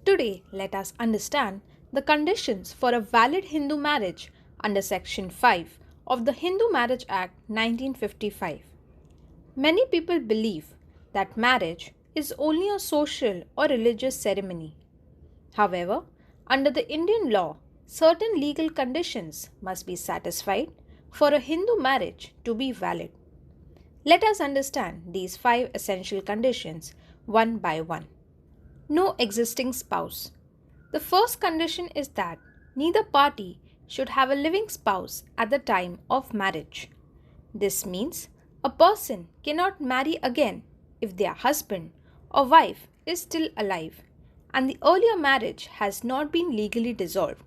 Today, let us understand the conditions for a valid Hindu marriage under Section 5 of the Hindu Marriage Act 1955. Many people believe that marriage is only a social or religious ceremony. However, under the Indian law, certain legal conditions must be satisfied for a Hindu marriage to be valid. Let us understand these 5 essential conditions one by one. No existing spouse. The first condition is that neither party should have a living spouse at the time of marriage. This means a person cannot marry again if their husband or wife is still alive and the earlier marriage has not been legally dissolved.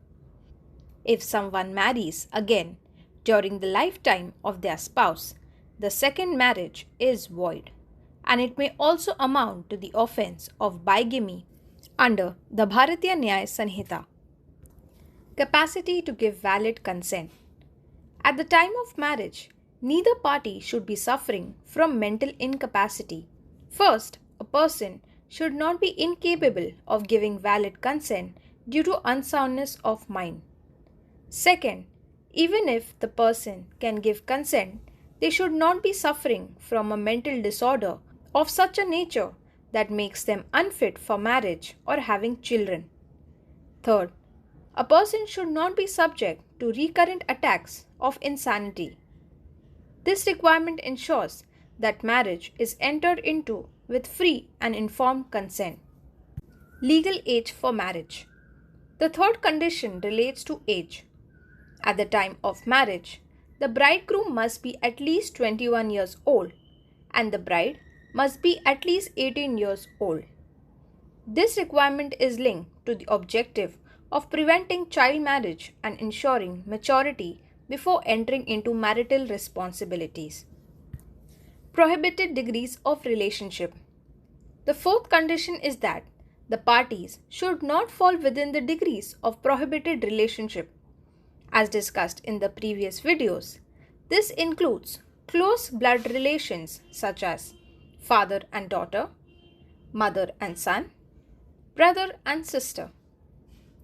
If someone marries again during the lifetime of their spouse, the second marriage is void, and it may also amount to the offence of bigamy under the Bharatiya Nyaya Sanhita. Capacity to give valid consent. At the time of marriage, neither party should be suffering from mental incapacity. First, a person should not be incapable of giving valid consent due to unsoundness of mind. Second, even if the person can give consent, they should not be suffering from a mental disorder of such a nature that makes them unfit for marriage or having children. Third, a person should not be subject to recurrent attacks of insanity. This requirement ensures that marriage is entered into with free and informed consent. Legal age for marriage. The third condition relates to age. At the time of marriage, the bridegroom must be at least 21 years old and the bride must be at least 18 years old. This requirement is linked to the objective of preventing child marriage and ensuring maturity before entering into marital responsibilities. Prohibited degrees of relationship. The fourth condition is that the parties should not fall within the degrees of prohibited relationship. As discussed in the previous videos, this includes close blood relations such as father and daughter, mother and son, brother and sister.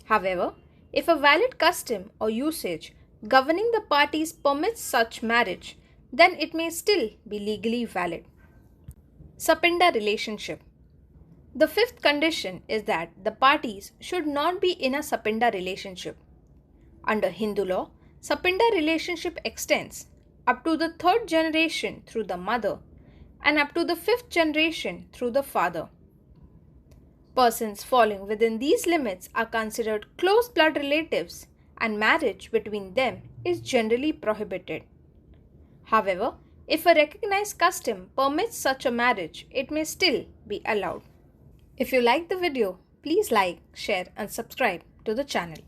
However, if a valid custom or usage governing the parties permits such marriage, then it may still be legally valid. Sapinda relationship. The fifth condition is that the parties should not be in a sapinda relationship. Under Hindu law, sapinda relationship extends up to the third generation through the mother and up to the fifth generation through the father. Persons falling within these limits are considered close blood relatives and marriage between them is generally prohibited. However, if a recognized custom permits such a marriage, it may still be allowed. If you like the video, please like, share and subscribe to the channel.